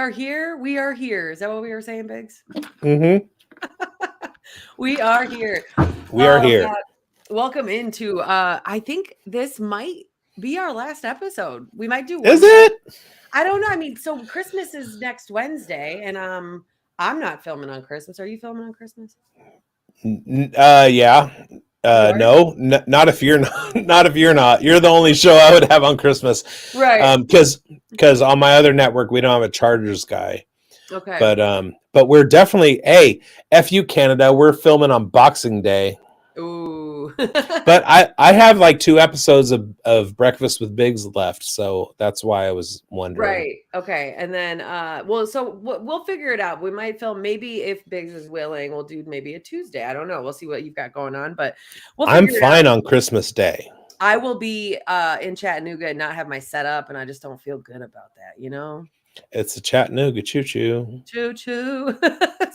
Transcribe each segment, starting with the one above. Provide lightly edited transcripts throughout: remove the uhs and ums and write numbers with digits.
are here. We are here. Is that what we were saying, Biggs? Mm-hmm. We are here. We are here. God. Welcome into I think this might be our last episode. We might do one. Is it? I don't know. I mean, so Christmas is next Wednesday, and I'm not filming on Christmas. Are you filming on Christmas? Yeah. No, not if you're not. Not if you're not. You're the only show I would have on Christmas, right? Because on my other network we don't have a Chargers guy. Okay. But we're definitely FU Canada. We're filming on Boxing Day. Ooh. But I have like 2 episodes of Breakfast with Biggs left, so that's why I was wondering. Right. Okay. And then so we'll figure it out. We might film, maybe if Biggs is willing, we'll do maybe a Tuesday. I don't know. We'll see what you've got going on, but I'm fine on Christmas Day. I will be in Chattanooga and not have my setup, and I just don't feel good about that, you know? It's a Chattanooga choo-choo. Choo-choo.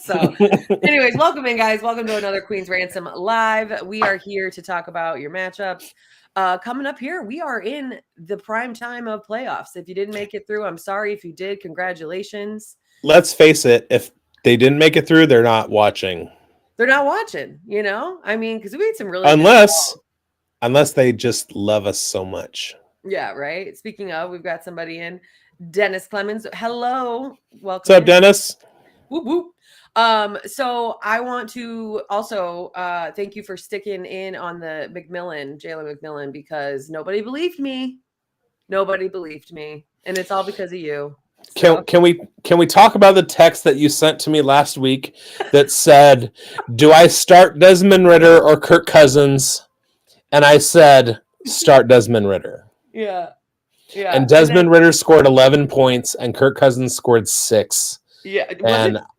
So anyways, welcome in, guys. Welcome to another Queen's Ransom Live. We are here to talk about your matchups. Coming up here, we are in the prime time of playoffs. If you didn't make it through, I'm sorry. If you did, congratulations. Let's face it, if they didn't make it through, they're not watching. They're not watching, you know? I mean, because we had some really unless they just love us so much. Yeah, right. Speaking of, we've got somebody in. Dennis Clemens. Hello. Welcome. What's up, Dennis? Whoop, whoop. So I want to also thank you for sticking in on the Jalen McMillan, because nobody believed me. Nobody believed me. And it's all because of you. So. Can we talk about the text that you sent to me last week that said, do I start Desmond Ridder or Kirk Cousins? And I said, start Desmond Ridder. Yeah. Yeah. And Desmond Ridder scored 11 points and Kirk Cousins scored 6. Yeah.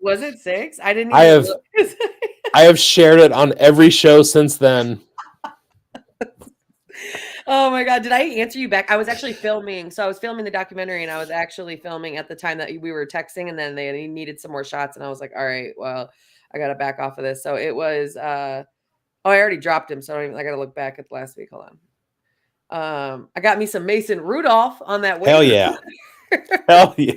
Was it 6? I didn't even I have shared it on every show since then. Oh my God. Did I answer you back? I was actually filming. So I was filming the documentary, and I was actually filming at the time that we were texting, and then they needed some more shots. And I was like, all right, well, I got to back off of this. So it was, I already dropped him. So I got to look back at last week. Hold on. I got me some Mason Rudolph on that. Hell yeah. Hell yeah.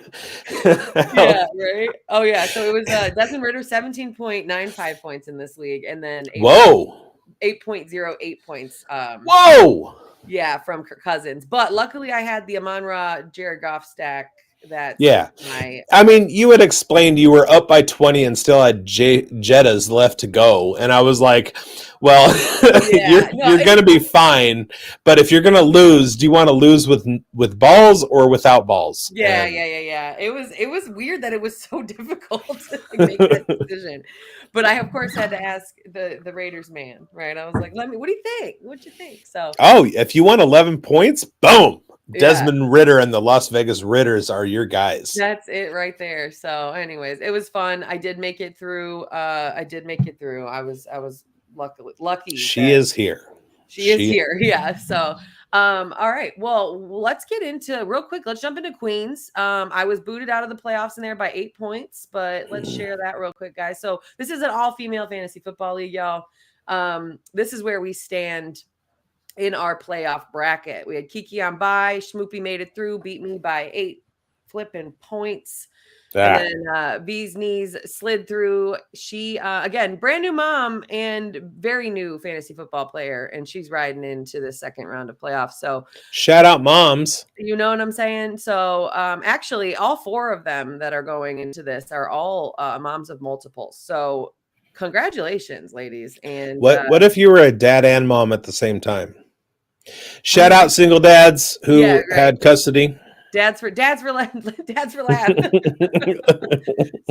Yeah, right. Oh yeah. So it was Desmond Ridder 17.95 points in this league, and then 8.08 points. Whoa. Yeah, from Kirk Cousins. But luckily I had the Amon-Ra Jared Goff stack. I mean, you had explained you were up by 20 and still had Jettas left to go, and I was like, well, you're going to be fine, but if you're going to lose, do you want to lose with balls or without balls? Yeah. It was weird that it was so difficult to make that decision, but I of course had to ask the Raiders man, right? I was like, what do you think? What'd you think? So if you want 11 points, boom. Desmond Ridder and the Las Vegas Raiders are your guys. That's it right there. So anyways, it was fun. I did make it through. I was lucky. She is here. She is here. Yeah. So all right. Well, let's get into real quick. Let's jump into Queens. I was booted out of the playoffs in there by 8 points, but let's share that real quick, guys. So this is an all-female fantasy football league, y'all. This is where we stand in our playoff bracket. We had Kiki on bye. Schmoopy made it through, beat me by 8 flipping points. And then V's knees slid through. She, again, brand new mom and very new fantasy football player, and she's riding into the second round of playoffs. So shout out moms. You know what I'm saying? So actually, all 4 of them that are going into this are all moms of multiples. So congratulations, ladies. And what if you were a dad and mom at the same time? Shout out single dads who had custody. Dads for laugh.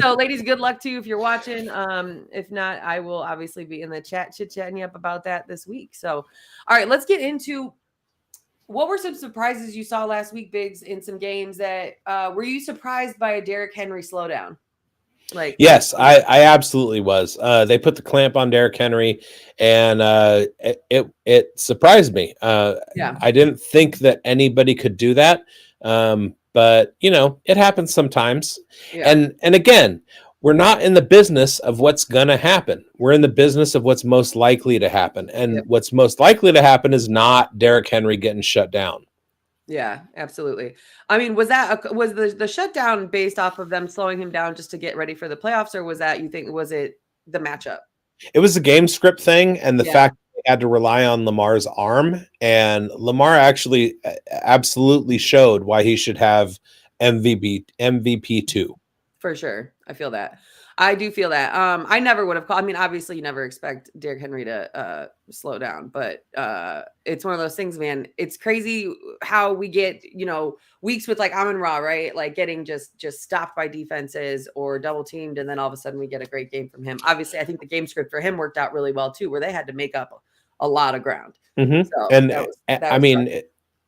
So ladies, good luck to you if you're watching. If not, I will obviously be in the chat chit-chatting you up about that this week. So all right, let's get into what were some surprises you saw last week, Biggs, in some games that were you surprised by a Derrick Henry slowdown? Yes, I absolutely was. They put the clamp on Derrick Henry, and it surprised me. I didn't think that anybody could do that, but it happens sometimes. Yeah. And again, we're not in the business of what's gonna happen. We're in the business of what's most likely to happen, and what's most likely to happen is not Derrick Henry getting shut down. Yeah, absolutely. I mean, was the shutdown based off of them slowing him down just to get ready for the playoffs, or was it the matchup? It was a game script thing, and the fact they had to rely on Lamar's arm, and Lamar actually absolutely showed why he should have MVP 2. For sure. I feel that. I do feel that. I never would have called. I mean, obviously, you never expect Derrick Henry to slow down, but it's one of those things, man. It's crazy how we get, weeks with like Amon-Ra, right? Like getting just stopped by defenses or double teamed, and then all of a sudden we get a great game from him. Obviously, I think the game script for him worked out really well too, where they had to make up a lot of ground. Mm-hmm. So and I mean,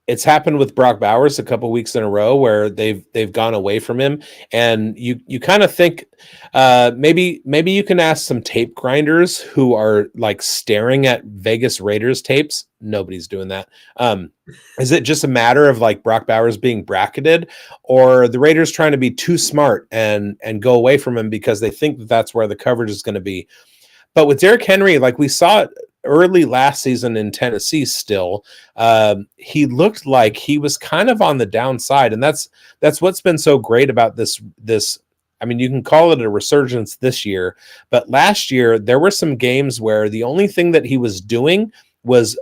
it's happened with Brock Bowers a couple weeks in a row where they've gone away from him, and you kind of think maybe you can ask some tape grinders who are like staring at Vegas Raiders tapes. Nobody's doing that. Is it just a matter of like Brock Bowers being bracketed, or the Raiders trying to be too smart and go away from him because they think that that's where the coverage is going to be? But with Derrick Henry, like we saw it early last season in Tennessee still, he looked like he was kind of on the downside. And that's what's been so great about this. I mean, you can call it a resurgence this year, but last year there were some games where the only thing that he was doing was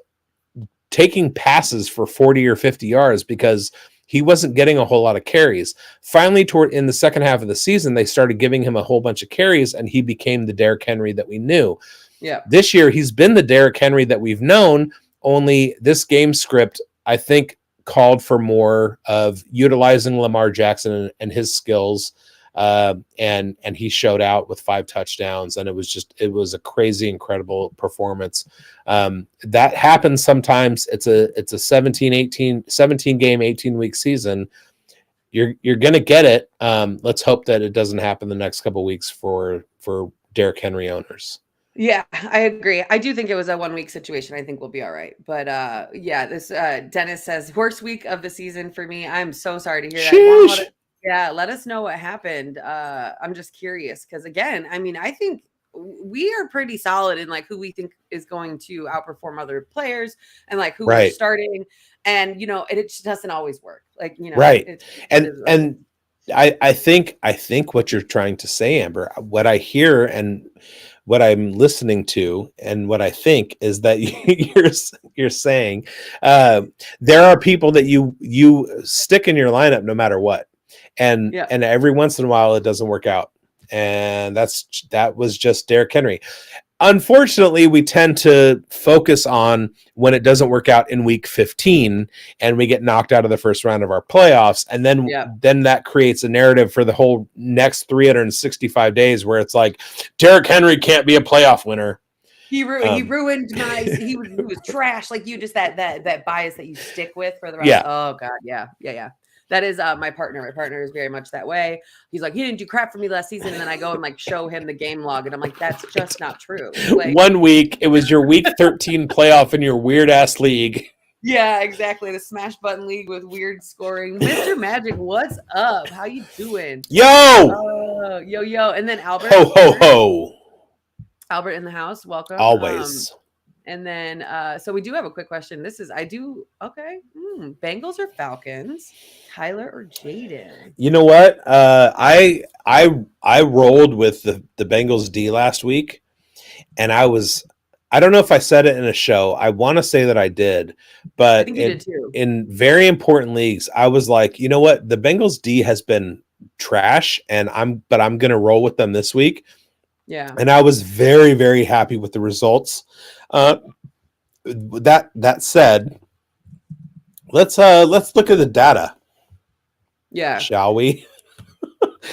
taking passes for 40 or 50 yards because he wasn't getting a whole lot of carries. Finally, in the second half of the season, they started giving him a whole bunch of carries, and he became the Derrick Henry that we knew. Yeah. This year, he's been the Derrick Henry that we've known, only this game script, I think, called for more of utilizing Lamar Jackson and his skills, and he showed out with 5 touchdowns, and it was a crazy, incredible performance. That happens sometimes. It's a 17 game, 18-week season. You're gonna get it. Let's hope that it doesn't happen the next couple of weeks for Derrick Henry owners. Yeah, I agree. I do think it was a 1 week situation. I think we'll be all right. But this Dennis says worst week of the season for me. I'm so sorry to hear that. Let us know what happened. I'm just curious because again, I mean, I think we are pretty solid in like who we think is going to outperform other players and like who we're starting. And it just doesn't always work. Like, right. And I think what you're trying to say, Amber, what I hear and what I'm listening to and what I think is that you're saying there are people that you stick in your lineup no matter what, and every once in a while it doesn't work out, and that was just Derrick Henry. Unfortunately, we tend to focus on when it doesn't work out in week 15 and we get knocked out of the first round of our playoffs. And then that creates a narrative for the whole next 365 days where it's like, Derrick Henry can't be a playoff winner. He ruined he was trash. Like you just that bias that you stick with for the rest. Yeah. Oh God. Yeah. That is my partner. My partner is very much that way. He's like, he didn't do crap for me last season. And then I go and like show him the game log. And I'm like, that's just not true. Like 1 week, it was your week 13 playoff in your weird ass league. Yeah, exactly. The smash button league with weird scoring. Mr. Magic, what's up? How you doing? Yo! Yo. And then Albert. Ho. Albert in the house. Welcome. Always. And then, so we do have a quick question. Bengals or Falcons? Tyler or Jaden? You know what? I rolled with the Bengals D last week, and I don't know if I said it in a show. I want to say that I did, but I think you did too. In very important leagues, I was like, you know what? The Bengals D has been trash, and I'm going to roll with them this week. Yeah. And I was very, very happy with the results. That said, let's look at the data. Yeah. Shall we?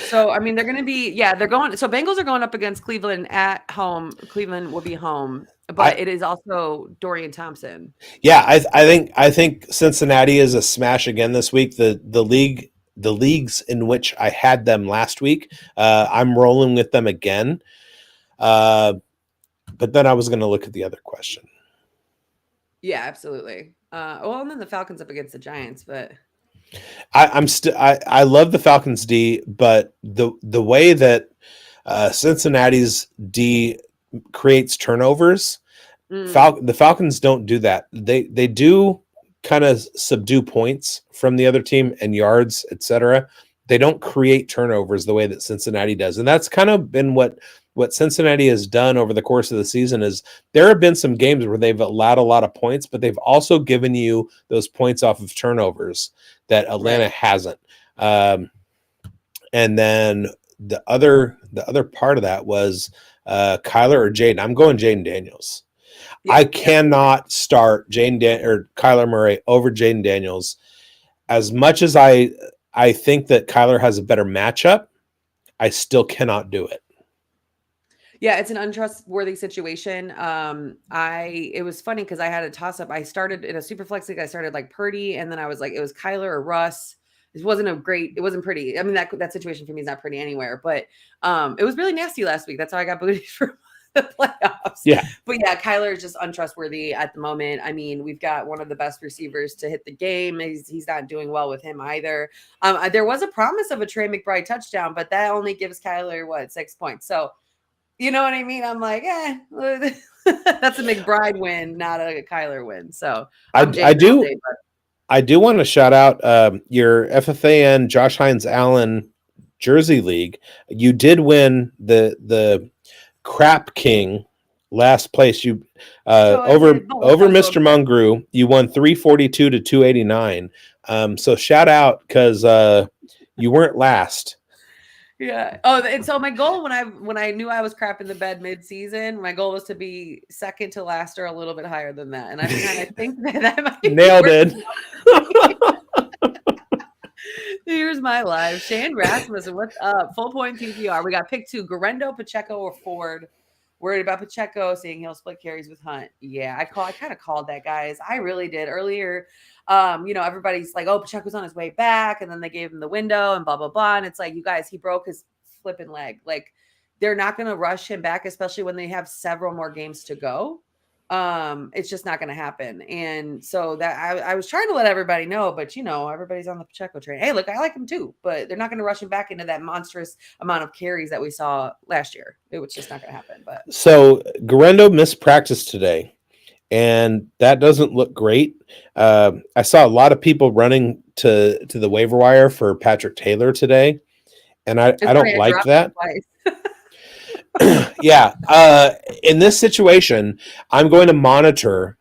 So, I mean, they're going to be, Bengals are going up against Cleveland at home. Cleveland will be home, but it is also Dorian Thompson. Yeah. I think Cincinnati is a smash again this week. The leagues in which I had them last week, I'm rolling with them again. But then I was going to look at the other question. Yeah, absolutely. And then the Falcons up against the Giants, but I love the Falcons D, but the way that Cincinnati's D creates turnovers, the Falcons don't do that. They do kind of subdue points from the other team and yards, etc. They don't create turnovers the way that Cincinnati does. And that's kind of been what Cincinnati has done over the course of the season. Is there have been some games where they've allowed a lot of points, but they've also given you those points off of turnovers that Atlanta hasn't. And then the other part of that was Kyler or Jaden. I'm going Jaden Daniels. Yeah, I cannot start Kyler Murray over Jaden Daniels. As much as I think that Kyler has a better matchup, I still cannot do it. Yeah, it's an untrustworthy situation. It was funny because I had a toss up. I started in a super flex league. I started like Purdy, and then I was like, it was Kyler or Russ. It wasn't pretty. I mean, that situation for me is not pretty anywhere, but it was really nasty last week. That's how I got booted from the playoffs. Yeah. But yeah, Kyler is just untrustworthy at the moment. I mean, we've got one of the best receivers to hit the game. He's not doing well with him either. There was a promise of a Trey McBride touchdown, but that only gives Kyler 6 points. So, you know what I mean? I'm like, that's a McBride win, not a Kyler win. So I do want to shout out your FFAN Josh Hines Allen Jersey League. You did win the Crap King last place. You over Mr. Mungrew. You won 342 to 289. So shout out because you weren't last. Yeah. Oh, and so my goal when I knew I was crapping the bed mid-season, my goal was to be second to last or a little bit higher than that. And I kind of think that might nailed it. Here's my live. Shane Rasmussen, what's up? Full point PPR. We got pick 2, Garendo, Pacheco, or Ford. Worried about Pacheco, saying he'll split carries with Hunt. Yeah, I kind of called that, guys. I really did earlier. Everybody's like, oh, Pacheco's on his way back, and then they gave him the window and blah, blah, blah. And it's like, you guys, he broke his flipping leg. Like, they're not going to rush him back, especially when they have several more games to go. It's just not going to happen. And so that I was trying to let everybody know, but everybody's on the Pacheco train. Hey, look, I like him too, but they're not going to rush him back into that monstrous amount of carries that we saw last year. It was just not going to happen. But so Garendo missed practice today, and that doesn't look great. I saw a lot of people running to the waiver wire for Patrick Taylor today, and I don't like that. Yeah. In this situation, I'm going to monitor.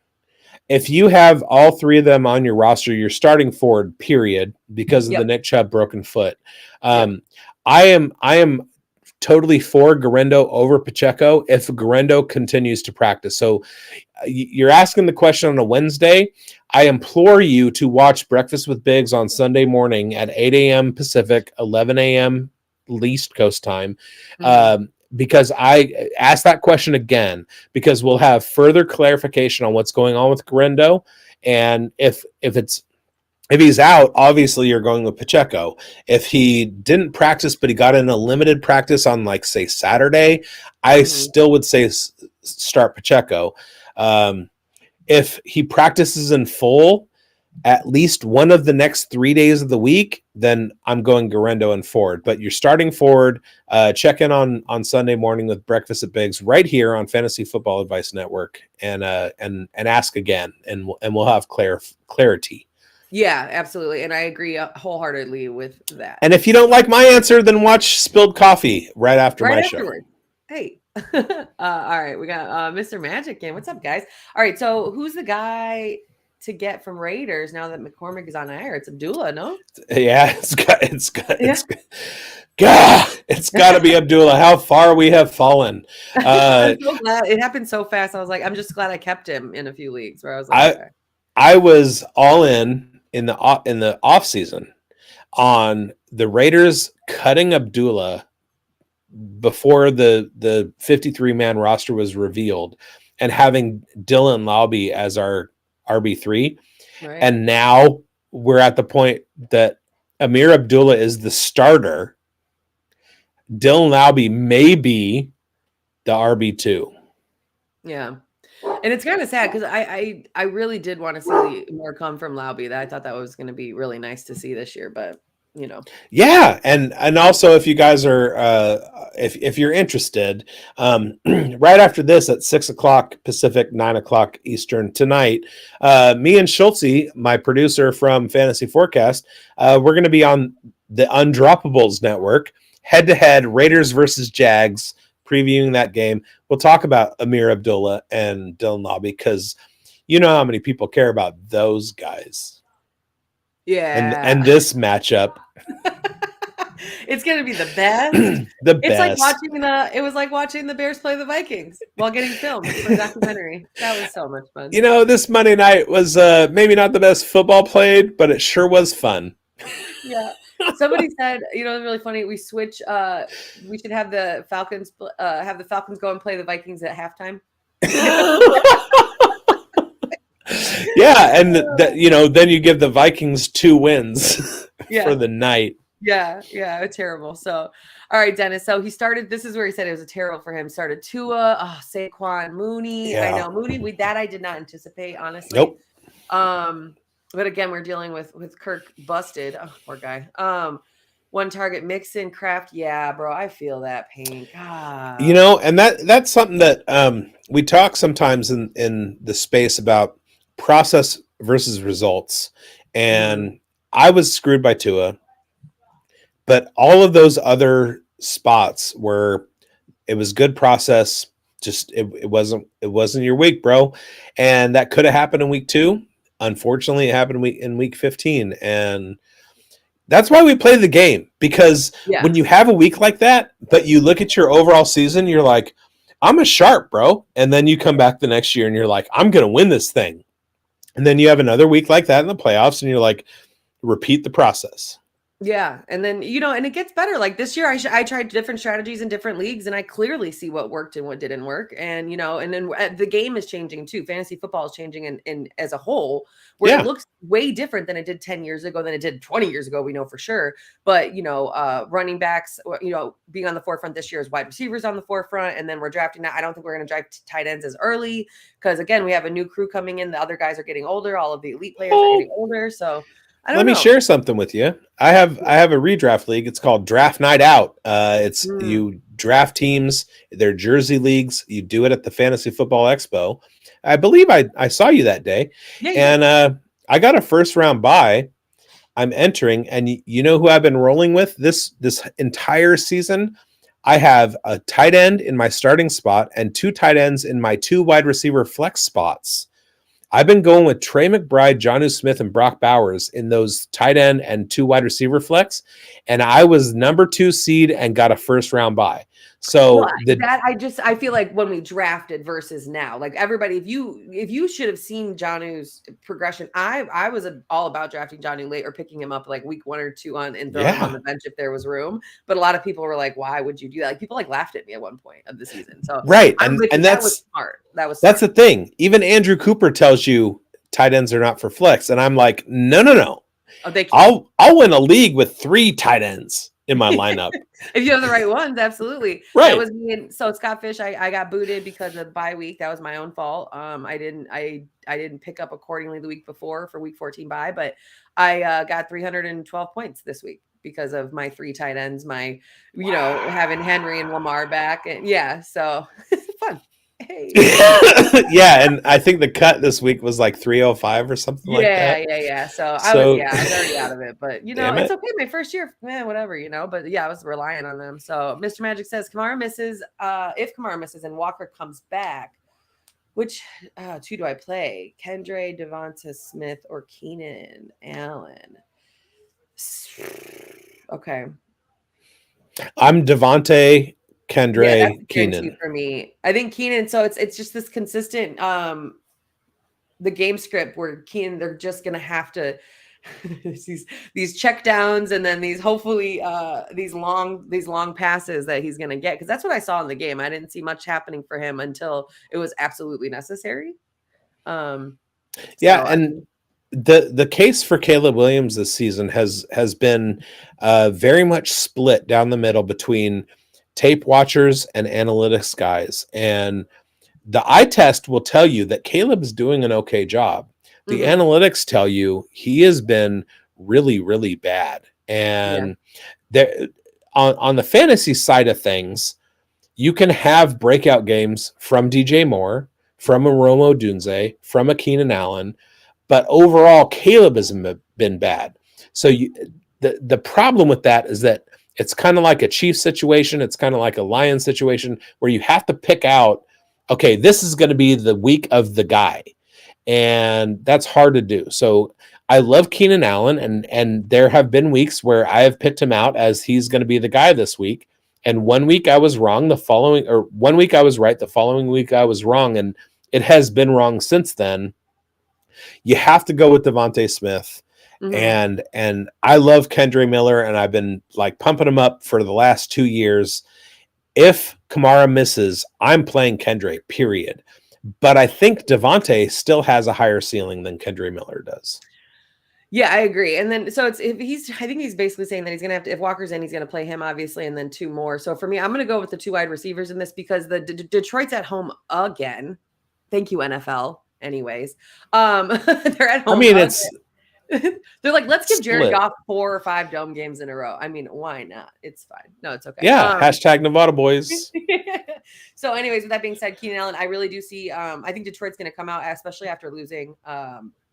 If you have all 3 of them on your roster, you're starting forward, period, because of the Nick Chubb broken foot. I am totally for Garendo over Pacheco if Garendo continues to practice. So you're asking the question on a Wednesday. I implore you to watch Breakfast with Biggs on Sunday morning at 8 a.m. Pacific, 11 a.m. East Coast time. Because I asked that question again, because we'll have further clarification on what's going on with Garendo. And if he's out, obviously you're going with Pacheco. If he didn't practice, but he got in a limited practice on say Saturday, I still would say start Pacheco. If he practices in full at least one of the next 3 days of the week, then I'm going Garendo and Ford. But you're starting Ford. Check in on Sunday morning with Breakfast at Biggs right here on Fantasy Football Advice Network, and ask again, and we'll have clarity. Yeah, absolutely, and I agree wholeheartedly with that. And if you don't like my answer, then watch Spilled Coffee right afterward. Show. Hey. All right, we got Mr. Magic in. What's up, guys? All right, so who's the guy to get from Raiders now that McCormick is on IR? It's Abdullah, no? Yeah, it's got to be Abdullah. How far we have fallen. I'm so glad it happened so fast. I was like, I'm just glad I kept him in a few leagues where I was like, okay. I was all in the off season on the Raiders cutting Abdullah before the 53-man roster was revealed, and having Dylan Laube as our RB3. Right. And now we're at the point that Amir Abdullah is the starter. Dylan Laube may be the RB2. Yeah. And it's kind of sad because I really did want to see more come from Laube. I thought that was going to be really nice to see this year, but Yeah, and also if you guys are if you're interested, right after this at 6:00 Pacific, 9:00 Eastern tonight, me and Schultze, my producer from Fantasy Forecast, we're going to be on the Undroppables Network, head to head, Raiders versus Jags, previewing that game. We'll talk about Amir Abdullah and Dylan Lobby because you know how many people care about those guys. Yeah, and this matchup. It's gonna be the best. It's like watching it was like watching the Bears play the Vikings while getting filmed for a documentary. That was so much fun. This Monday night was maybe not the best football played, but it sure was fun. Yeah. Somebody said, it's really funny. We switch. We should have the Falcons go and play the Vikings at halftime. Yeah, and then you give the Vikings 2 wins for the night. Yeah, terrible. So, all right, Dennis. So he started. This is where he said it was terrible for him. Started Tua, Saquon, Mooney. Yeah. I know Mooney. I did not anticipate, honestly. Nope. But again, we're dealing with Kirk busted. Oh, poor guy. One target, Mixon, Kraft. Yeah, bro, I feel that pain. God. And that's something that we talk sometimes in the space about process versus results. And I was screwed by Tua. But all of those other spots where it was good process, just it wasn't your week, bro. And that could have happened in week 2. Unfortunately, it happened in week 15. And that's why we play the game. Because when you have a week like that, but you look at your overall season, you're like, I'm a sharp, bro. And then you come back the next year and you're like, I'm going to win this thing. And then you have another week like that in the playoffs and you're like, repeat the process. Yeah. And then, and it gets better. Like this year, I tried different strategies in different leagues and I clearly see what worked and what didn't work. And, and then the game is changing too. Fantasy football is changing in as a whole, where it looks way different than it did 10 years ago, than it did 20 years ago. We know for sure. But, running backs, being on the forefront this year is wide receivers on the forefront. And then we're drafting now. I don't think we're going to draft tight ends as early because, again, we have a new crew coming in. The other guys are getting older. All of the elite players are getting older. So, let me share something with you. I have a redraft league. It's called Draft Night Out. You draft teams. They're jersey leagues. You do it at the Fantasy Football Expo. I believe I saw you that day. Yeah, and I got a first round bye. I'm entering, and you know who I've been rolling with this entire season? I have a tight end in my starting spot and 2 tight ends in my 2 wide receiver flex spots. I've been going with Trey McBride, Jonnu Smith, and Brock Bowers in those tight end and 2 wide receiver flex. And I was number 2 seed and got a first round bye. So I feel like when we drafted versus now, like everybody, if you should have seen Jonnu's progression, I was all about drafting Jonnu late or picking him up like week 1 or 2 and throwing him on the bench if there was room. But a lot of people were like, why would you do that? Like people laughed at me at one point of the season. So right. And that was smart. That's the thing. Even Andrew Cooper tells you tight ends are not for flex. And I'm like, no. Oh, I'll win a league with 3 tight ends in my lineup. If you have the right ones, absolutely. Right. That was me. And so Scott Fish, I got booted because of bye week. That was my own fault. I didn't pick up accordingly the week before for week 14 bye, but I got 312 points this week because of my 3 tight ends, having Henry and Lamar back. And so it's fun. Hey. Yeah, and I think the cut this week was like 305 or something like that. Yeah. So I was already out of it, but it's okay. My first year, whatever, But I was relying on them. So Mr. Magic says Kamara misses. If Kamara misses and Walker comes back, which 2 do I play? Kendra, Devonta Smith, or Keenan Allen? Okay. I'm Devontae, Kendra, Keenan for me. I think Keenan. So it's just this consistent the game script where Keenan, they're just gonna have to these check downs and then these hopefully these long passes that he's gonna get, because that's what I saw in the game. I didn't see much happening for him until it was absolutely necessary. And the case for Caleb Williams this season has been very much split down the middle between tape watchers and analytics guys. And the eye test will tell you that Caleb's doing an okay job. The analytics tell you he has been really, really bad. And there, on the fantasy side of things, you can have breakout games from DJ Moore, from a Romo Dunze, from a Keenan Allen, but overall, Caleb has been bad. So the problem with that is that it's kind of like a Chiefs situation. It's kind of like a Lions situation where you have to pick out, okay, this is going to be the week of the guy. And that's hard to do. So I love Keenan Allen, and there have been weeks where I have picked him out as he's going to be the guy this week. And 1 week I was wrong, 1 week I was right, the following week I was wrong, and it has been wrong since then. You have to go with Devontae Smith. And I love Kendre Miller, and I've been like pumping him up for the last 2 years. If Kamara misses, I'm playing Kendre, period. But I think Devontae still has a higher ceiling than Kendre Miller does. Yeah, I agree. And then, so I think he's basically saying that he's going to have to, if Walker's in, he's going to play him, obviously, and then 2 more. So for me, I'm going to go with the 2 wide receivers in this because the Detroit's at home again. Thank you, NFL. Anyways, they're at home. I mean, it's they're like, let's give Jared Goff 4 or 5 dome games in a row. I mean, why not? It's fine. No, it's okay. Yeah. Hashtag Nevada boys. So anyways, with that being said, Keenan Allen, I really do see, I think Detroit's going to come out, especially after losing.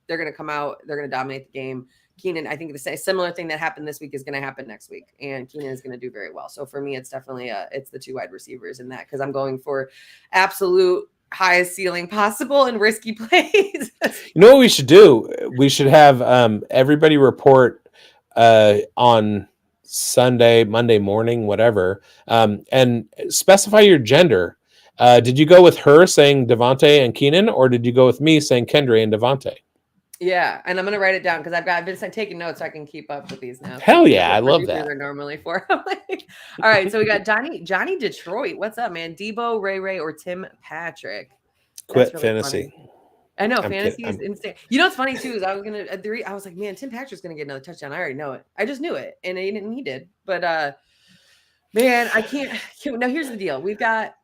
They're going to come out. They're going to dominate the game. Keenan, I think the similar thing that happened this week is going to happen next week, and Keenan is going to do very well. So for me, it's definitely it's the 2 wide receivers in that, because I'm going for absolute highest ceiling possible and risky plays. You know what we should do? We should have everybody report on Sunday, Monday morning, whatever, and specify your gender. Did you go with her saying Devontae and Keenan, or did you go with me saying Kendre and Devontae? Yeah, and I'm gonna write it down because I've been taking notes so I can keep up with these now. Hell yeah, I love that. They're normally for. All right, so we got Johnny Detroit. What's up, man? Debo, Ray, or Tim Patrick? Quit really fantasy. Funny. I know fantasy is insane. You know what's funny too is I was like, man, Tim Patrick's gonna get another touchdown. I already know it. I just knew it, and he did. But man, I can't. Now here's the deal: we've got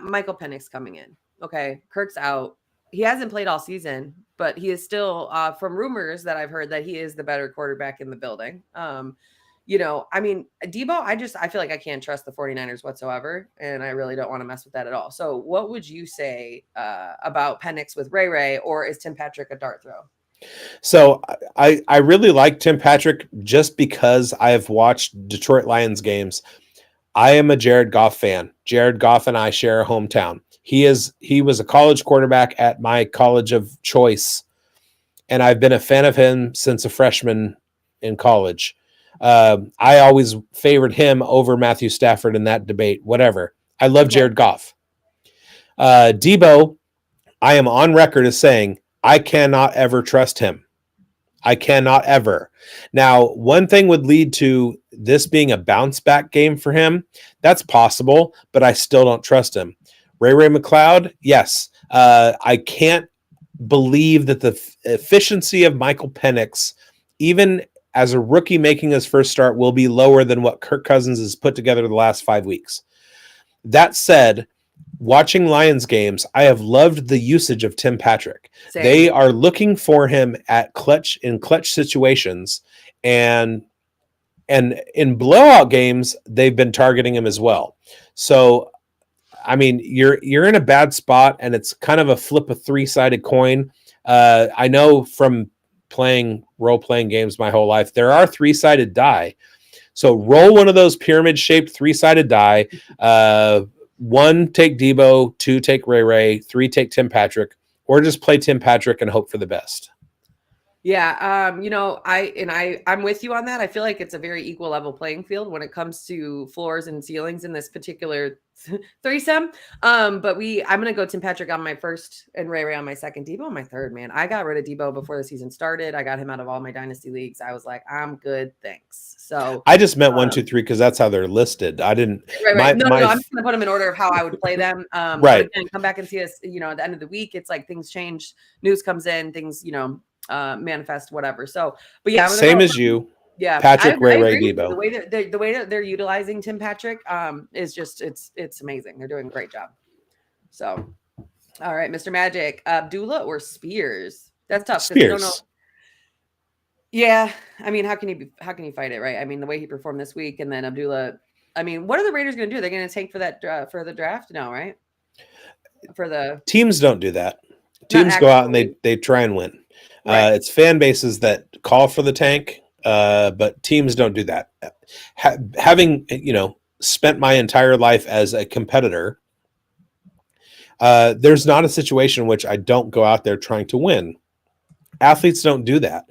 Michael Penix coming in. Okay, Kirk's out. He hasn't played all season, but he is still, from rumors that I've heard, that he is the better quarterback in the building. You know, I mean, Debo, I feel like I can't trust the 49ers whatsoever, and I really don't want to mess with that at all. So what would you say about Penix with Ray, or is Tim Patrick a dart throw? So I really like Tim Patrick just because I've watched Detroit Lions games. I am a Jared Goff fan. Jared Goff and I share a hometown. He was a college quarterback at my college of choice, and I've been a fan of him since a freshman in college. I always favored him over Matthew Stafford in that debate, whatever. I love Jared Goff. Debo, I am on record as saying I cannot ever trust him. I cannot ever. Now, one thing would lead to this being a bounce back game for him. That's possible, but I still don't trust him. Ray McLeod, yes. I can't believe that the efficiency of Michael Penix, even as a rookie making his first start, will be lower than what Kirk Cousins has put together the last 5 weeks. That said, watching Lions games, I have loved the usage of Tim Patrick. Same. They are looking for him in clutch situations, and in blowout games, they've been targeting him as well. So, I mean, you're in a bad spot, and it's kind of a flip a 3-sided coin. I know from playing role-playing games my whole life, there are 3-sided die. So roll one of those pyramid-shaped 3-sided die. 1, take Debo, 2, take Ray, 3, take Tim Patrick, or just play Tim Patrick and hope for the best. Yeah, you know, I'm with you on that. I feel like it's a very equal level playing field when it comes to floors and ceilings in this particular threesome. But I'm gonna go Tim Patrick on my first and Ray on my second, Debo on my third. Man, I got rid of Debo before the season started. I got him out of all my dynasty leagues. I was like, I'm good, thanks. So I just meant 1, 2, 3 because that's how they're listed. I didn't. Right. No, I'm just gonna put them in order of how I would play them. Right. But again, come back and see us. You know, at the end of the week, it's like things change, news comes in, things manifest, whatever. So, but yeah, same as you. Yeah, Patrick, Ray, Debo. The way that they're utilizing Tim Patrick is just it's amazing. They're doing a great job. So, all right, Mr. Magic, Abdullah or Spears? That's tough. Spears. Yeah, I mean, how can you fight it, right? I mean, the way he performed this week, and then Abdullah. I mean, what are the Raiders going to do? They're going to tank for that for the draft? No, right? For the Teams don't do that. not Teams go out and actually, they try and win. right? It's fan bases that call for the tank, but teams don't do that. Having spent my entire life as a competitor, there's not a situation in which I don't go out there trying to win. Athletes don't do that.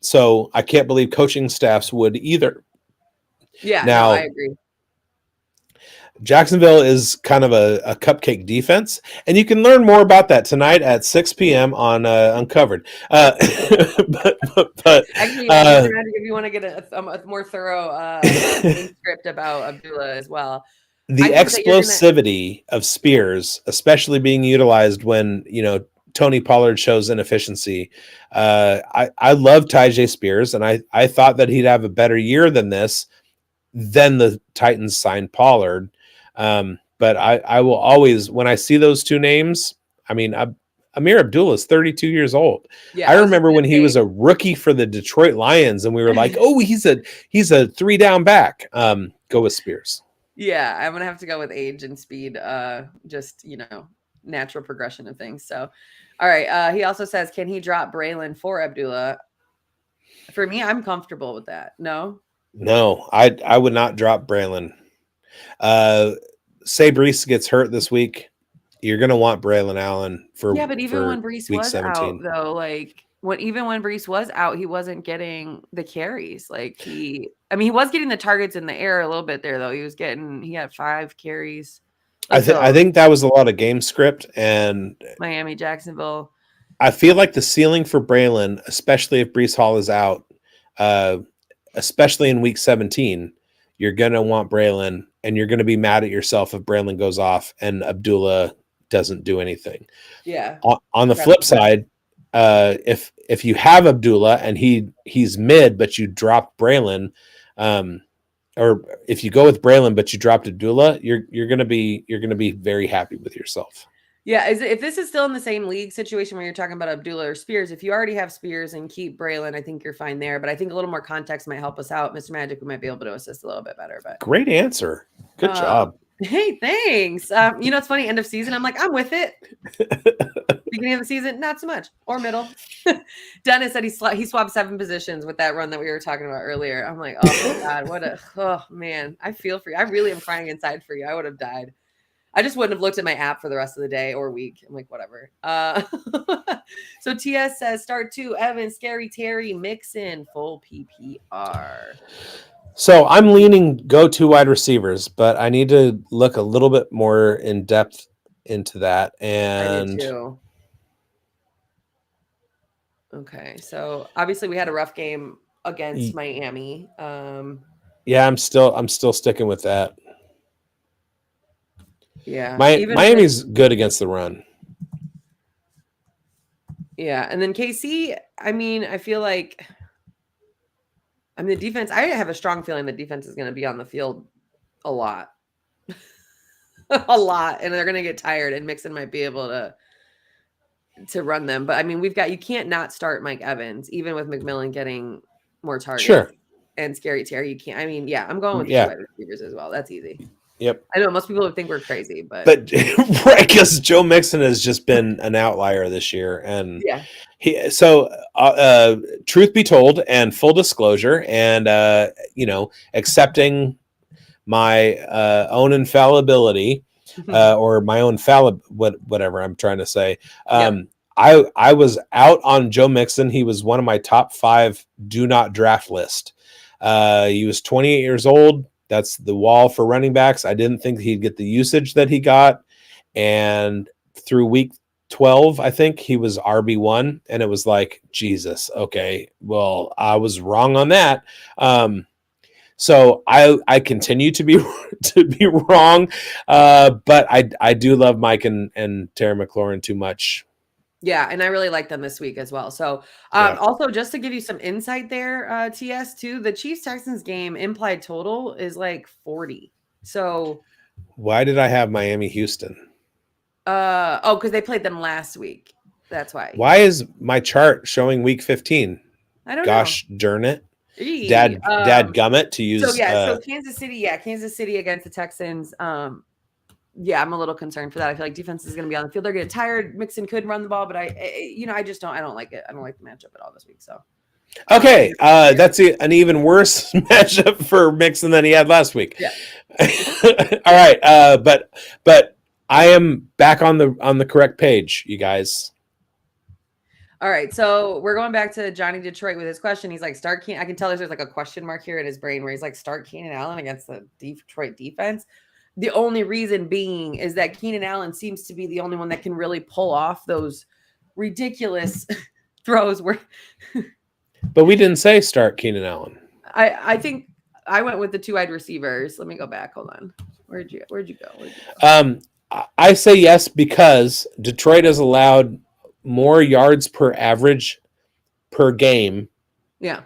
So I can't believe coaching staffs would either. Yeah, no, I Now, agree. Jacksonville is kind of a cupcake defense, and you can learn more about that tonight at 6 p.m. on Uncovered. But Actually, yeah, Mr. Magic, if you want to get a more thorough script about Abdullah as well, the I think that you're gonna. explosivity of Spears, especially being utilized when Tony Pollard shows inefficiency. I love Tyjae Spears, and I thought that he'd have a better year than this. Then the Titans signed Pollard. But I will always, when I see those two names, I mean, Amir Abdullah is 32 years old. Yeah, I remember when he was a rookie for the Detroit Lions, and we were like, "Oh, he's a 3-down back." Go with Spears. Yeah, I'm gonna have to go with age and speed. Just natural progression of things. So, all right. He also says, can he drop Braylon for Abdullah? For me, I'm comfortable with that. No. No, I would not drop Braylon. Say Brees gets hurt this week, you're going to want Braylon Allen for Yeah, but even when Brees week was 17. out, though, like when Brees was out, he wasn't getting the carries. Like he was getting the targets in the air a little bit there, though. He had 5 carries. I think that was a lot of game script and Miami, Jacksonville. I feel like the ceiling for Braylon, especially if Brees Hall is out, especially in week 17, you're going to want Braylon, and you're going to be mad at yourself if Braylon goes off and Abdullah doesn't do anything. Yeah. On the flip side, if you have Abdullah and he's mid, but you drop Braylon, or if you go with Braylon but you dropped Abdullah, you're gonna be very happy with yourself. Yeah, if this is still in the same league situation where you're talking about Abdullah or Spears, if you already have Spears and keep Braylon, I think you're fine there. But I think a little more context might help us out. Mr. Magic, we might be able to assist a little bit better. But great answer. Good job. Hey, thanks. It's funny, end of season, I'm like, I'm with it. Beginning of the season, not so much. Or middle. Dennis said he swapped 7 positions with that run that we were talking about earlier. I'm like, oh my God, oh man, I feel for you. I really am crying inside for you. I would have died. I just wouldn't have looked at my app for the rest of the day or week. I'm like, whatever. So TS says, start 2, Evan, Scary Terry, Mixon, full PPR. So I'm leaning go to wide receivers, but I need to look a little bit more in depth into that. And I do too. Okay, so obviously we had a rough game against Miami. Yeah, I'm still sticking with that. Yeah, Miami's good against the run. Yeah, and then KC, I feel like the defense, I have a strong feeling the defense is going to be on the field a lot. A lot, and they're going to get tired, and Mixon might be able to run them. But you can't not start Mike Evans, even with McMillan getting more targets. Sure. And Scary Terry, you can't. I'm going with the 2 wide receivers as well. That's easy. Yep. I know most people would think we're crazy, but right, because Joe Mixon has just been an outlier this year, and truth be told, and full disclosure, and accepting my own infallibility, or my own whatever I'm trying to say. I was out on Joe Mixon. He was one of my top 5 do not draft list. He was 28 years old. That's the wall for running backs. I didn't think he'd get the usage that he got. And through week 12, I think he was RB1. And it was like, Jesus, okay, well, I was wrong on that. So I continue to be wrong. But I do love Mike and Terry McLaurin too much. Yeah, and I really like them this week as well. So also just to give you some insight there, TS too, the Chiefs-Texans game implied total is like 40. So why did I have Miami-Houston? Because they played them last week. That's why. Why is my chart showing week 15? I don't Gosh darn it. know. Dad gummit to use. So Kansas City against the Texans. Yeah, I'm a little concerned for that. I feel like defense is going to be on the field. They're getting tired. Mixon could run the ball, but I just don't. I don't like it. I don't like the matchup at all this week. So. Okay, that's an even worse matchup for Mixon than he had last week. Yeah. All right, but I am back on the correct page, you guys. All right, so we're going back to Johnny Detroit with his question. He's like, start Keenan. I can tell there's like a question mark here in his brain where he's like, start Keenan Allen against the Detroit defense. The only reason being is that Keenan Allen seems to be the only one that can really pull off those ridiculous throws where. But we didn't say start Keenan Allen. I think I went with the 2 wide receivers. Let me go back. Hold on. Where'd you go? I say yes because Detroit has allowed more yards per average per game. Yeah.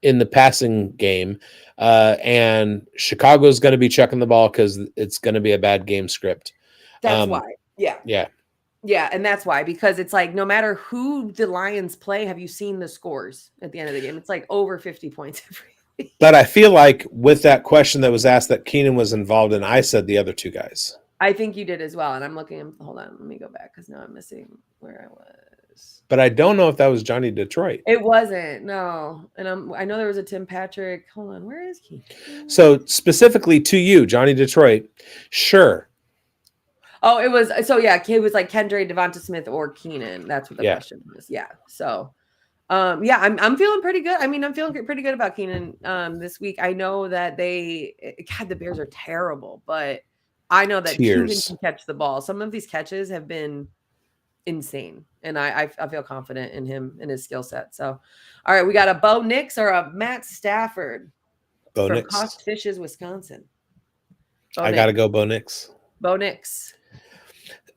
In the passing game, and Chicago's going to be chucking the ball because it's going to be a bad game script. That's why. Yeah. Yeah. Yeah, and that's why, because it's like no matter who the Lions play, have you seen the scores at the end of the game? It's like over 50 points every week. But I feel like with that question that was asked that Keenan was involved in, I said the other 2 guys. I think you did as well, and I'm looking. Hold on, let me go back because now I'm missing where I was. But I don't know if that was Johnny Detroit. It wasn't, no. And I know there was a Tim Patrick. Hold on, where is he? So specifically to you, Johnny Detroit, sure. Oh, it was it was like Kendra, Devonta Smith, or Keenan. That's what the question was. Yeah. So, I'm feeling pretty good. I mean, I'm feeling pretty good about Keenan this week. I know that the Bears are terrible, but I know that Keenan can catch the ball. Some of these catches have been insane, and I feel confident in him and his skill set. So, all right, we got a Bo Nix or a Matt Stafford from Cost Fishes, Wisconsin. I got to go Bo Nix. Bo Nix.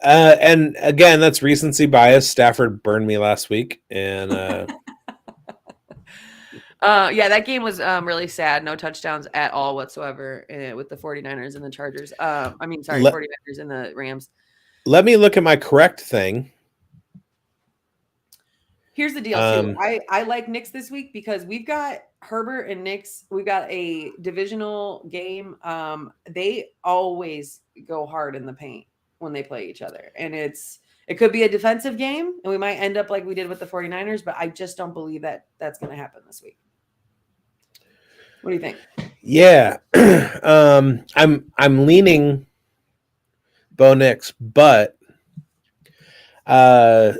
And again, that's recency bias. Stafford burned me last week, and that game was really sad. No touchdowns at all whatsoever with the 49ers and the Chargers. 49ers and the Rams. Let me look at my correct thing. Here's the deal, too. I like Knicks this week because we've got Herbert and Knicks. We've got a divisional game. They always go hard in the paint when they play each other. And it could be a defensive game, and we might end up like we did with the 49ers, but I just don't believe that that's going to happen this week. What do you think? Yeah. I'm leaning Bo Nix, but that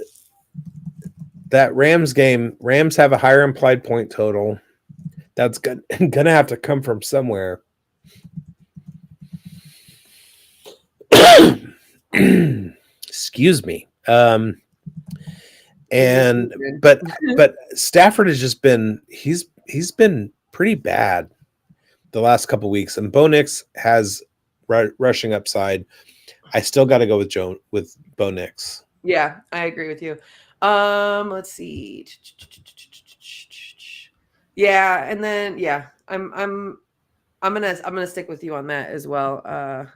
Rams game, Rams have a higher implied point total. That's gonna have to come from somewhere. Excuse me. But Stafford has just been he's been pretty bad the last couple of weeks, and Bo Nix has rushing upside. I still got to go with Bo Nix. Yeah, I agree with you. Let's see. Yeah, and then I'm gonna stick with you on that as well.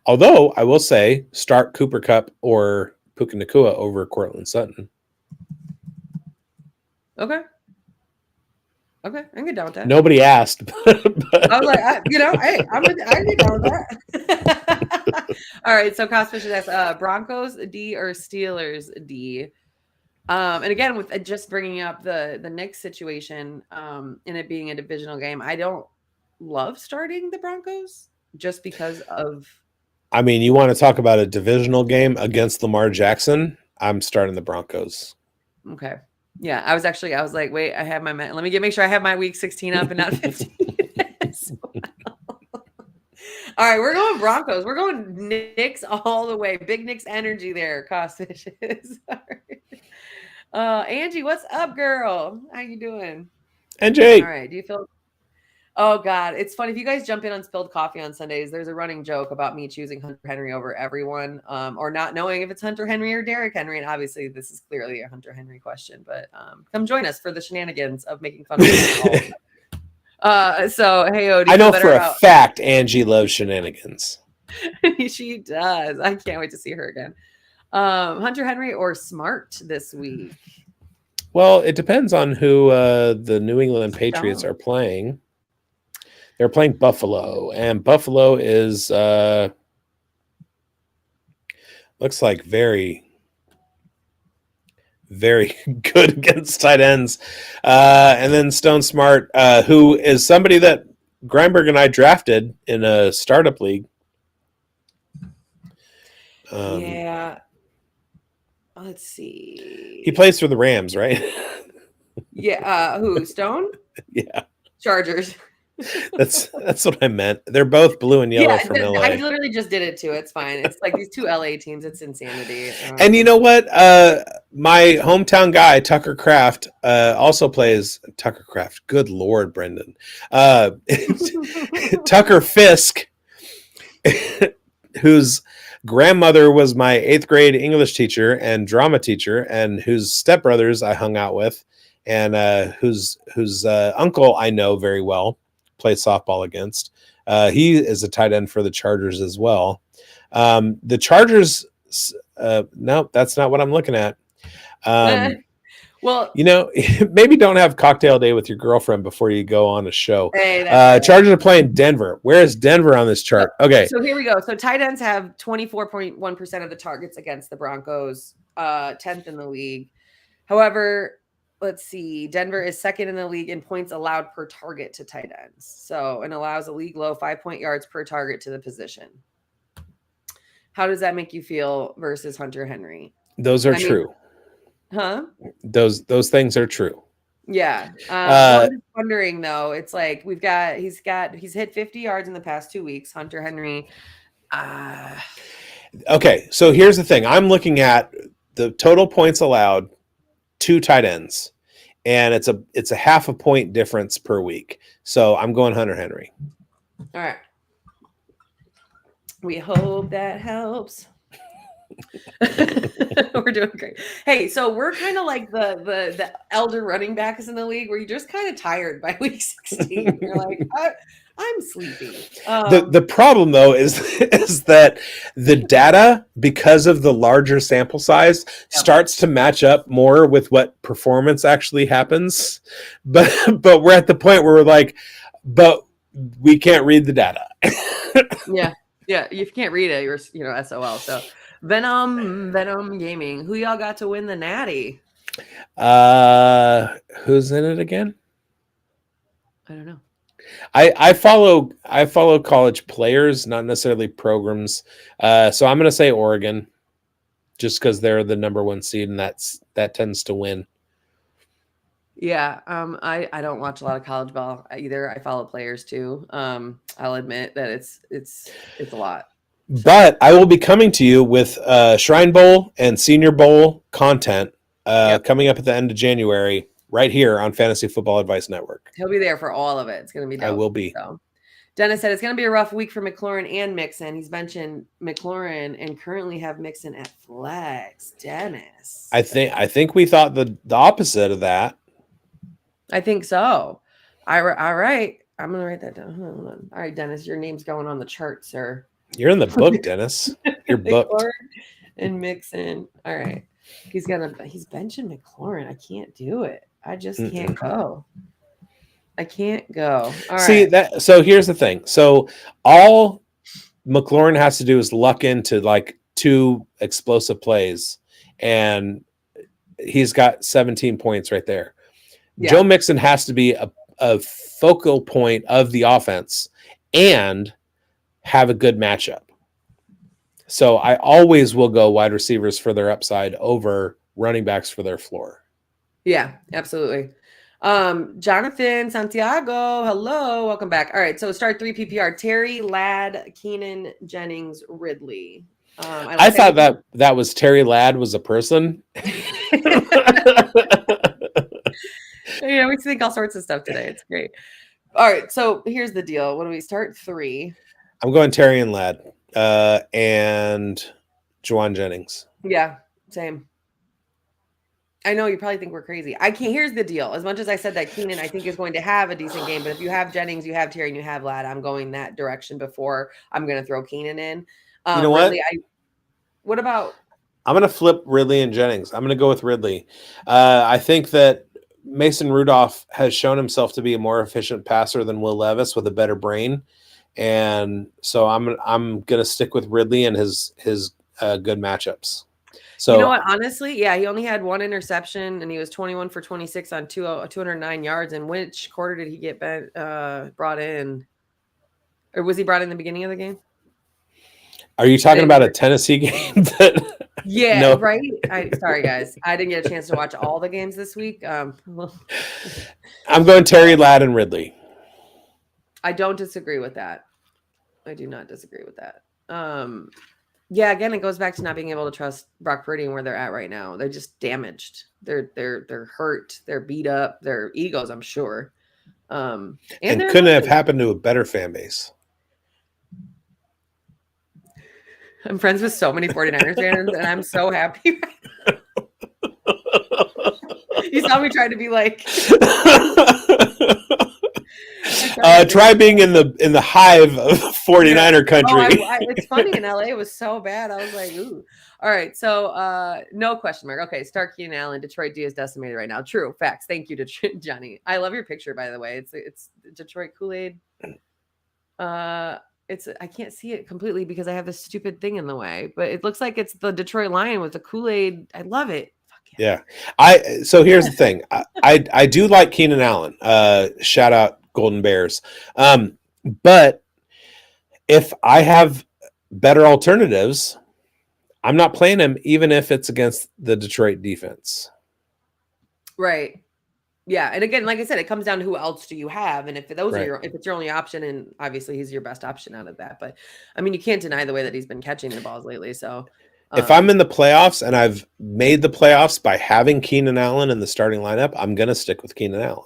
Although I will say, start Cooper Kupp or Puka Nacua over Cortland Sutton. Okay, I can get down with that. Nobody asked. But I was like, I can get down with that. All right, so Cosfish asks, Broncos D or Steelers D? And again, with just bringing up the Knicks situation and it being a divisional game, I don't love starting the Broncos just because of. I mean, you want to talk about a divisional game against Lamar Jackson? I'm starting the Broncos. Okay. Yeah, I was like, wait, I have let me make sure I have my week 16 up and not 15. All right, we're going Broncos. We're going Knicks all the way. Big Knicks energy there, Cosfishes. Angie, what's up, girl? How you doing? Angie. All right, do you feel... Oh, God. It's funny. If you guys jump in on Spilled Coffee on Sundays, there's a running joke about me choosing Hunter Henry over everyone or not knowing if it's Hunter Henry or Derrick Henry. And obviously, this is clearly a Hunter Henry question. But come join us for the shenanigans of making fun of it. So, hey, Odie. I know for a fact Angie loves shenanigans. She does. I can't wait to see her again. Hunter Henry or Smart this week? Well, it depends on who the New England Patriots are playing. They're playing Buffalo, and Buffalo is looks like very, very good against tight ends. And then Stone Smart, who is somebody that Greinberg and I drafted in a startup league. Yeah. Let's see. He plays for the Rams, right? Yeah. Who? Stone? Yeah. Chargers. That's what I meant. They're both blue and yellow from LA. I literally just did it too. It's fine. It's like these two LA teams. It's insanity. And you know what? My hometown guy, Tucker Kraft, also plays Tucker Kraft. Good Lord, Brendan. Tucker Fisk, whose grandmother was my 8th grade English teacher and drama teacher, and whose stepbrothers I hung out with, and whose uncle I know very well, played softball against. He is a tight end for the Chargers as well. The Chargers, no, that's not what I'm looking at. Well, you know, maybe don't have cocktail day with your girlfriend before you go on a show. Hey, Chargers are playing Denver. Where is Denver on this chart? Okay. So here we go. So tight ends have 24.1% of the targets against the Broncos, 10th in the league. However, let's see. Denver is 2nd in the league in points allowed per target to tight ends. So, and allows a league low 5 yards per target to the position. How does that make you feel versus Hunter Henry? Those are true. Huh? Those things are true. Yeah. I'm just wondering though. It's like he's hit 50 yards in the past 2 weeks. Hunter Henry. Okay, so here's the thing. I'm looking at the total points allowed to tight ends, and it's a half a point difference per week. So I'm going Hunter Henry. All right. We hope that helps. We're doing great. Hey, so we're kind of like the elder running backs in the league where you're just kind of tired by week 16. You're like, I'm sleepy. The problem though is that the data, because of the larger sample size, starts to match up more with what performance actually happens. But we're at the point where we're like, but we can't read the data. Yeah. If you can't read it, you're SOL. So Venom Gaming. Who y'all got to win the Natty? Who's in it again? I don't know. I follow college players, not necessarily programs. So I'm going to say Oregon, just because they're the number 1 seed, and that tends to win. Yeah, I don't watch a lot of college ball either. I follow players too. I'll admit that it's a lot. But I will be coming to you with Shrine Bowl and Senior Bowl content coming up at the end of January, right here on Fantasy Football Advice Network. He'll be there for all of it. It's going to be dope. I will be. So. Dennis said it's going to be a rough week for McLaurin and Mixon. He's mentioned McLaurin and currently have Mixon at flex. Dennis, I think we thought the opposite of that. I think so. All right. I'm going to write that down. Hold on. All right, Dennis, your name's going on the chart, sir. You're in the book, Dennis. You're booked. And Mixon. All right. He's benching McLaurin. I can't do it. I just can't go. I can't go. All right. So here's the thing. So all McLaurin has to do is luck into like 2 explosive plays, and he's got 17 points right there. Yeah. Joe Mixon has to be a focal point of the offense and have a good matchup. So I always will go wide receivers for their upside over running backs for their floor. Yeah, absolutely. Jonathan Santiago, hello, welcome back. All right, so start 3 PPR. Terry, Ladd, Keenan, Jennings, Ridley. I thought that was Terry Ladd was a person. Yeah, we think all sorts of stuff today. It's great. All right, so here's the deal. What do we start? 3. I'm going Terry and Ladd and Juwan Jennings. Yeah, same. I know you probably think we're crazy. I can't. Here's the deal. As much as I said that Keenan, I think, is going to have a decent game, but if you have Jennings, you have Terry, and you have Ladd, I'm going that direction before I'm going to throw Keenan in. You know what? Really, what about I'm going to flip Ridley and Jennings. I'm going to go with Ridley. I think that Mason Rudolph has shown himself to be a more efficient passer than Will Levis with a better brain. And so I'm going to stick with Ridley and his good matchups. So you know what? Honestly, yeah, he only had one interception and he was 21 for 26 on 209 yards. And which quarter did he get brought in? Or was he brought in the beginning of the game? Are you talking about a Tennessee game? Yeah, no. Right. Sorry, guys. I didn't get a chance to watch all the games this week. I'm going Terry Ladd and Ridley. I don't disagree with that. I do not disagree with that. Yeah, again, it goes back to not being able to trust Brock Purdy and where they're at right now. They're just damaged. They're hurt. They're beat up. Their egos, I'm sure. And couldn't have happened to a better fan base. I'm friends with so many 49ers fans, and I'm so happy. You saw me try to be like. Try being in the hive of 49er country. It's funny in LA. It was so bad. I was like, ooh. All right. So no question mark. Okay. Start Keenan Allen. Detroit D is decimated right now. True. Facts. Thank you to Johnny. I love your picture, by the way. It's Detroit Kool-Aid. I can't see it completely because I have this stupid thing in the way, but it looks like it's the Detroit Lion with the Kool-Aid. I love it. Fuck yeah. So here's the thing. I do like Keenan Allen. Shout out Golden Bears. But if I have better alternatives, I'm not playing him, even if it's against the Detroit defense. Right. Yeah. And again, like I said, it comes down to who else do you have. And if those are if it's your only option, and obviously he's your best option out of that. But I mean, you can't deny the way that he's been catching the balls lately. So if I'm in the playoffs and I've made the playoffs by having Keenan Allen in the starting lineup, I'm going to stick with Keenan Allen.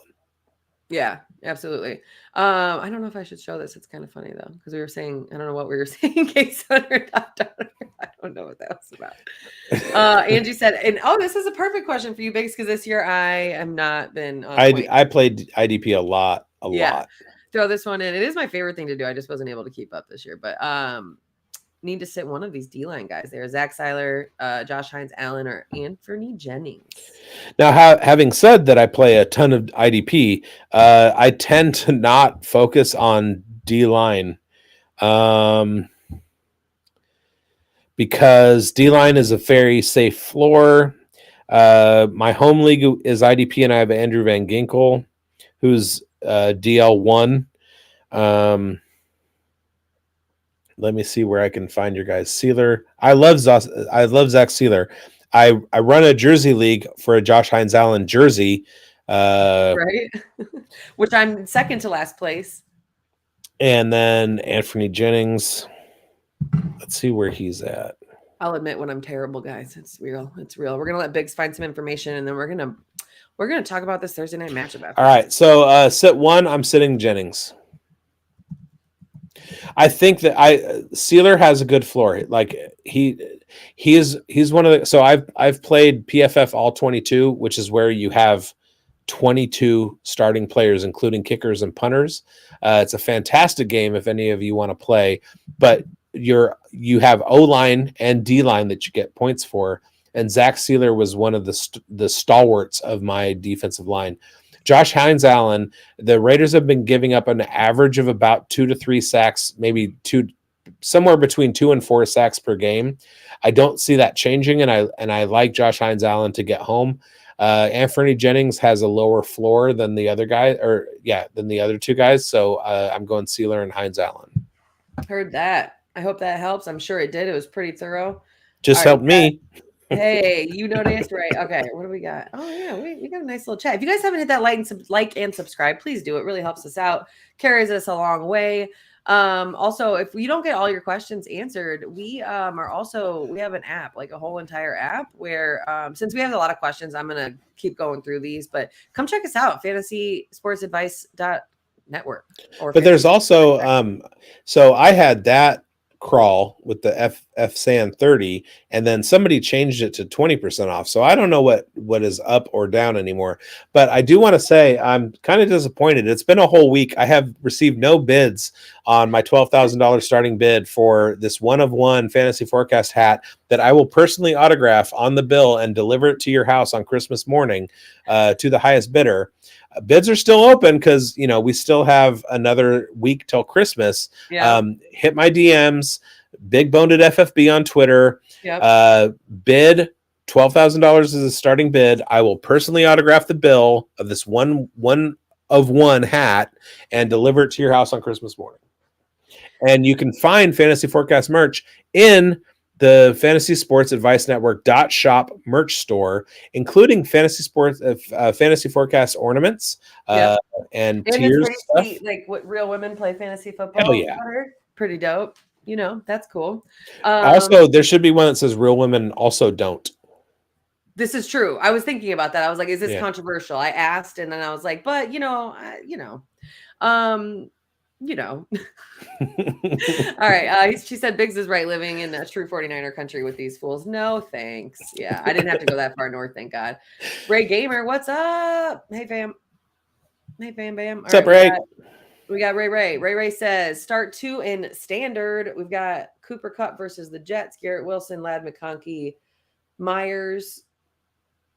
Yeah, absolutely. I don't know if I should show this. It's kind of funny though, because we were saying, I don't know what we were saying. Case under, I don't know what that was about. Angie said, and this is a perfect question for you, Biggs, because this year I am not been. I played IDP a lot. Throw this one in. It is my favorite thing to do. I just wasn't able to keep up this year, but need to sit one of these D-line guys there. Zach Seiler, Josh Hines, Allen, or Anthony Jennings. Now, having said that I play a ton of IDP, I tend to not focus on D-line because D-line is a very safe floor. My home league is IDP, and I have Andrew Van Ginkel, who's DL1. Let me see where I can find your guys. Sealer. I love Zach Sealer. I run a jersey league for a Josh Hines Allen jersey. Right. Which I'm second to last place. And then Anthony Jennings. Let's see where he's at. I'll admit when I'm terrible, guys. It's real. It's real. We're gonna let Biggs find some information, and then we're gonna talk about this Thursday night matchup after. All right. So sit one, I'm sitting Jennings. I think that Sealer has a good floor. Like he's one of the. So I've played PFF all 22, which is where you have 22 starting players, including kickers and punters. It's a fantastic game if any of you want to play, but you have O-line and D-line that you get points for. And Zach Sealer was one of the stalwarts of my defensive line. Josh Hines Allen, the Raiders have been giving up an average of about 2 to 3 sacks, maybe somewhere between 2 and 4 sacks per game. I don't see that changing, and I like Josh Hines Allen to get home. Anthony Jennings has a lower floor than the other guy, than the other two guys. So I'm going Sealer and Hines Allen. Heard that. I hope that helps. I'm sure it did. It was pretty thorough. Just helped me. Hey, you noticed, right? Okay, what do we got? Oh yeah, we got a nice little chat. If you guys haven't hit that like and subscribe, please do. It really helps us out, carries us a long way. Also, if you don't get all your questions answered, we have an app, like a whole entire app where since we have a lot of questions, I'm gonna keep going through these, but come check us out, fantasysportsadvice.network. But there's also so I had that crawl with the FSAN 30, and then somebody changed it to 20% off. So I don't know what is up or down anymore, but I do want to say I'm kind of disappointed. It's been a whole week. I have received no bids on my $12,000 starting bid for this 1-of-1 fantasy forecast hat that I will personally autograph on the bill and deliver it to your house on Christmas morning to the highest bidder. Bids are still open because, we still have another week till Christmas. Yeah. Hit my DMs, Big Boned at FFB on Twitter. Yep. Bid $12,000 is a starting bid. I will personally autograph the bill of this one of one hat and deliver it to your house on Christmas morning. And you can find Fantasy Forecast merch in the Fantasy Sports Advice Network .shop merch store, including Fantasy Forecast ornaments and tiers it's pretty stuff. sweet, like what real women play fantasy football. Hell yeah. Pretty dope. That's cool. Also, there should be one that says real women also don't. This is true. I was thinking about that. I was like, is this controversial? I asked, and then I was like, but All right. She said Biggs is right, living in a true 49er country with these fools. No, thanks. Yeah, I didn't have to go that far north, thank God. Ray Gamer, what's up? Hey, fam. Hey, fam, bam. What's up, Ray? We got Ray. Ray says, start 2 in standard. We've got Cooper Kupp versus the Jets, Garrett Wilson, Ladd McConkey, Myers,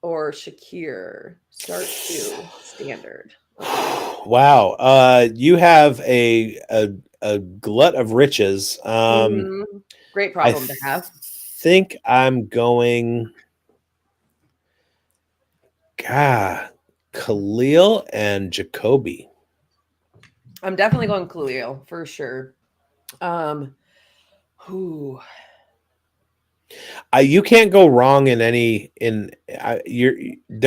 or Shakir. Start 2 standard. Wow. You have a glut of riches. Great problem to have. I think I'm going Khalil and Jacoby. I'm definitely going Khalil for sure. You can't go wrong in any they're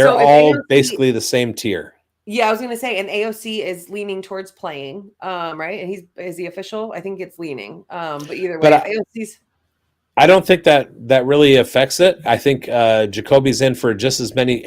all AOC, basically the same tier. Yeah, I was going to say, and AOC is leaning towards playing, right? And is he official? I think it's leaning. But either way, AOC's. I don't think that really affects it. I think Jacoby's in for just as many.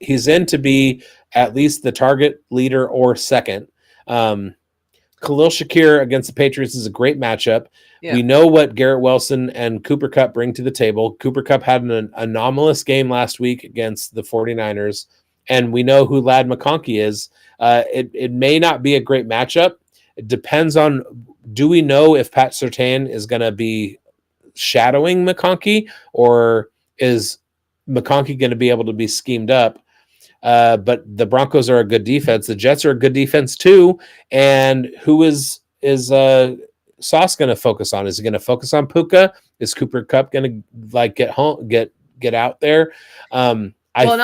He's in to be at least the target leader or second. Khalil Shakir against the Patriots is a great matchup. Yeah. We know what Garrett Wilson and Cooper Kupp bring to the table. Cooper Kupp had an anomalous game last week against the 49ers, and we know who Ladd McConkey is. It may not be a great matchup. It depends on, do we know if Pat Surtain is going to be shadowing McConkey, or is McConkey going to be able to be schemed up? But the Broncos are a good defense. The Jets are a good defense too. And who is Sauce going to focus on? Is he going to focus on Puka? Is Cooper Kupp going to get out there? I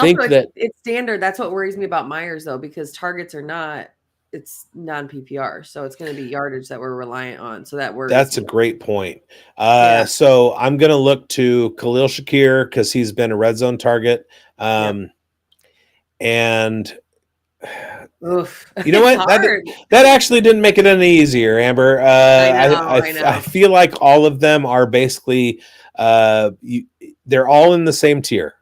think that it's standard. That's what worries me about Myers though, because targets are not. It's non-PPR, so it's going to be yardage that we're reliant on. So that worries. That's a great point. So I'm going to look to Khalil Shakir because he's been a red zone target. And you know what? That actually didn't make it any easier, Amber. I feel like all of them are basically they're all in the same tier.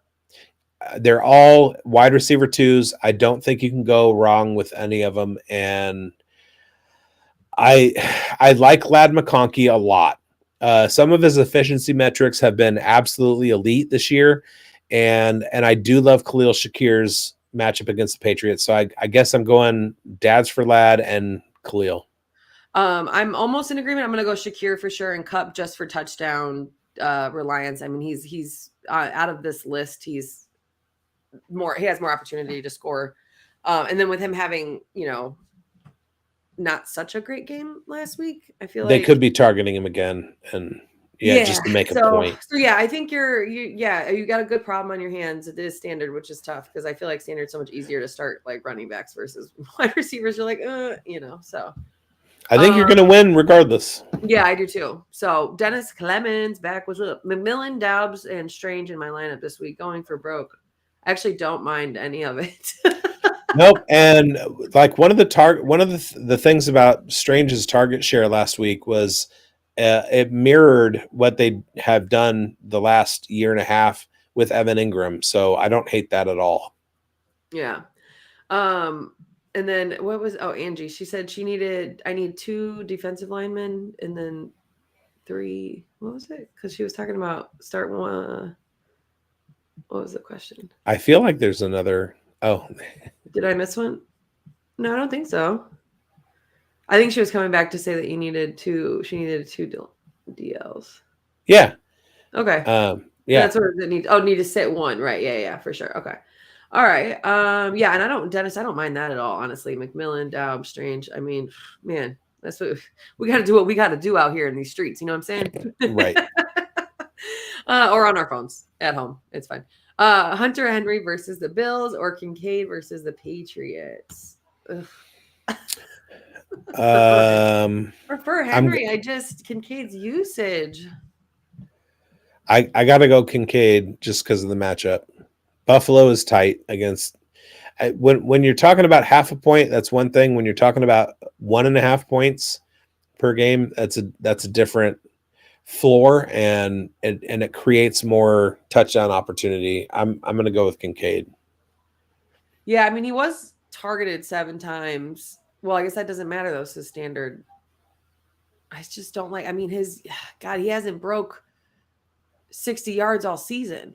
They're all wide receiver 2s. I don't think you can go wrong with any of them. And I like Ladd McConkey a lot. Some of his efficiency metrics have been absolutely elite this year. And I do love Khalil Shakir's matchup against the Patriots. So I guess I'm going dads for Ladd and Khalil. I'm almost in agreement. I'm going to go Shakir for sure and Kupp just for touchdown reliance. I mean, he's out of this list. He has more opportunity to score. And then with him having, not such a great game last week, I feel they could be targeting him again. And just to make a point. So I think you got a good problem on your hands. It is standard, which is tough because I feel like standard's so much easier to start like running backs versus wide receivers. You're like, so. I think you're going to win regardless. Yeah, I do too. So Dennis Clemens back. What's up? McMillan, Doubs, and Strange in my lineup this week, going for broke. I actually don't mind any of it. Nope. And like one of the things about Strange's target share last week was it mirrored what they have done the last year and a half with Evan Ingram. So I don't hate that at all. Yeah. And then Angie, she said I need 2 defensive linemen and then 3, what was it? Because she was talking about start one. What was the question? I feel like there's another. Oh, did I miss one? No, I don't think so. I think she was coming back to say that she needed 2 DLs. Yeah. Okay. Yeah. That's where it need to sit one. Right. Yeah, for sure. Okay. All right. Yeah, and Dennis, I don't mind that at all, honestly. McMillan, Daub, Strange. I mean, man, that's what we got to do what we got to do out here in these streets. You know what I'm saying? Right. Or on our phones at home. It's fine. Hunter Henry versus the Bills or Kincaid versus the Patriots. Prefer Henry. Kincaid's usage. I got to go Kincaid just because of the matchup. Buffalo is tight against. When you're talking about half a point, that's one thing. When you're talking about 1.5 points per game, that's a different floor, and it creates more touchdown opportunity. I'm going to go with Kincaid. Yeah, I mean, he was targeted 7 times. Well, I guess that doesn't matter though. It's his standard. I just don't like. I mean, he hasn't broke 60 yards all season.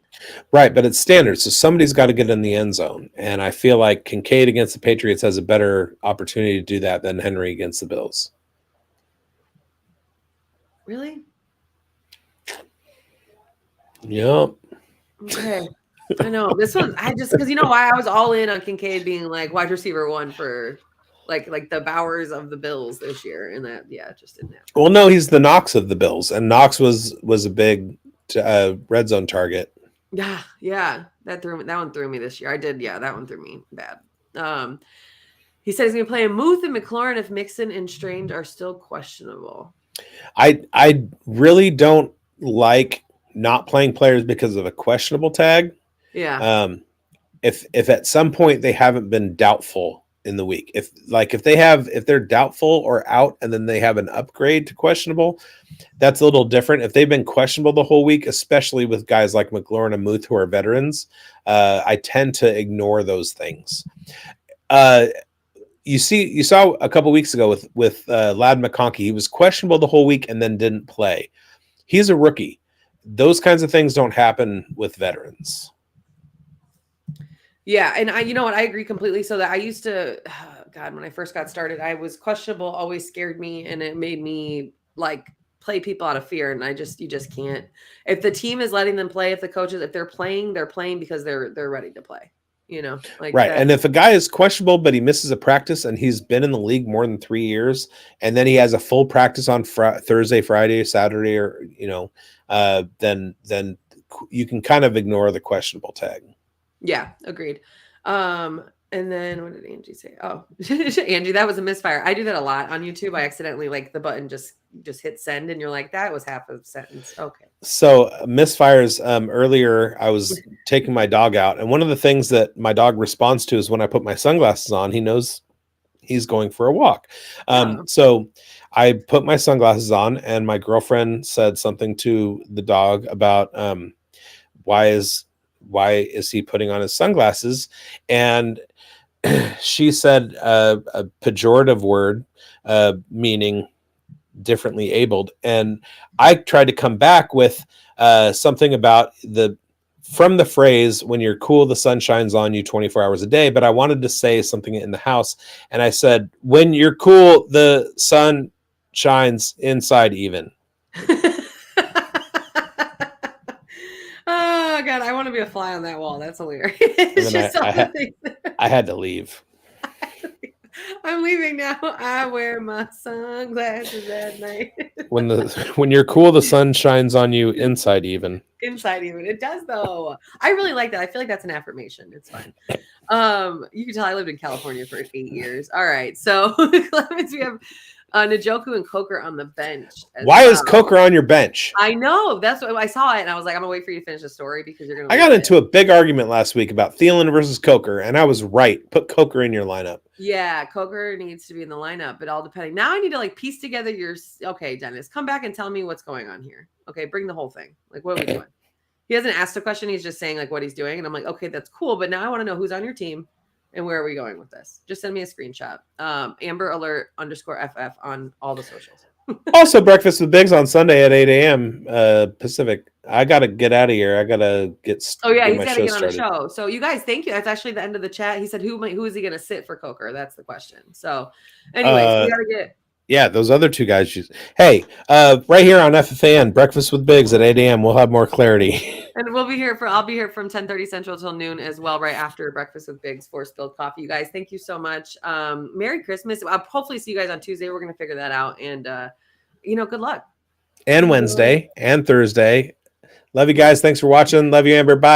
Right, but it's standard, so somebody's got to get in the end zone, and I feel like Kincaid against the Patriots has a better opportunity to do that than Henry against the Bills. Really? Yep. Okay. I know this one. Because you know why I was all in on Kincaid being like wide receiver 1 for like the Bowers of the Bills this year, and that just didn't happen. Well, no, he's the Knox of the Bills, and Knox was a big red zone target. Yeah, that one threw me this year. I did, that one threw me bad. He said he's gonna play Muth and McLaurin if Mixon and Strange are still questionable. I really don't like not playing players because of a questionable tag. Yeah. If at some point they haven't been doubtful in the week, if they're doubtful or out and then they have an upgrade to questionable, that's a little different. If they've been questionable the whole week, especially with guys like McLaurin and Muth who are veterans, I tend to ignore those things. You saw a couple weeks ago with Ladd McConkey. He was questionable the whole week and then didn't play. He's a rookie. Those kinds of things don't happen with veterans. Yeah, and you know what? I agree completely. So that I used to, God, when I first got started, I was questionable, always scared me, and it made me like play people out of fear. And you just can't. If the team is letting them play, if they're playing because they're ready to play. You know, like right. And if a guy is questionable but he misses a practice and he's been in the league more than 3 years, and then he has a full practice on Thursday, Friday, Saturday, or then you can kind of ignore the questionable tag. Yeah, agreed. And then what did Angie say? Oh, Angie, that was a misfire. I do that a lot on YouTube. I accidentally the button just hit send, and you're like, that was half a sentence. Okay. So misfires. Earlier, I was taking my dog out, and one of the things that my dog responds to is when I put my sunglasses on. He knows he's going for a walk. So I put my sunglasses on, and my girlfriend said something to the dog about why is he putting on his sunglasses, and she said a pejorative word meaning differently abled, and I tried to come back with something about from the phrase, when you're cool the sun shines on you 24 hours a day, but I wanted to say something in the house, and I said, when you're cool the sun shines inside even. Oh God, I want to be a fly on that wall. That's hilarious. I had to leave. I'm leaving now. I wear my sunglasses at night. when you're cool, the sun shines on you inside even. Inside even. It does though. I really like that. I feel like that's an affirmation. It's fine. You can tell I lived in California for 8 years. All right. So Clemens, we have Njoku and Coker on the bench. Why is Coker on your bench? I know. That's what I saw it, and I was like, I'm gonna wait for you to finish the story because you're gonna. I got into a big argument last week about Thielen versus Coker, and I was right. Put Coker in your lineup. Yeah, Coker needs to be in the lineup, but all depending. Now I need to piece together your. Okay, Dennis, come back and tell me what's going on here. Okay, bring the whole thing. What are we doing? He hasn't asked a question. He's just saying what he's doing, and I'm like, okay, that's cool, but now I want to know who's on your team. And where are we going with this? Just send me a screenshot. Amber Alert _FF on all the socials. Also, Breakfast with Biggs on Sunday at 8 a.m. Pacific. I got to get out of here. I got to get Oh, yeah, he's got to get on the show. So, you guys, thank you. That's actually the end of the chat. He said, who is he going to sit for Coker? That's the question. So, anyways, we got to get. Yeah, those other two guys. Hey, right here on FFAN, Breakfast with Biggs at 8 a.m. We'll have more clarity. And I'll be here from 10:30 Central till noon as well, right after Breakfast with Biggs for Spilled Coffee. You guys, thank you so much. Merry Christmas. I'll hopefully see you guys on Tuesday. We're gonna figure that out. And good luck. And Wednesday and Thursday. Love you guys. Thanks for watching. Love you, Amber. Bye.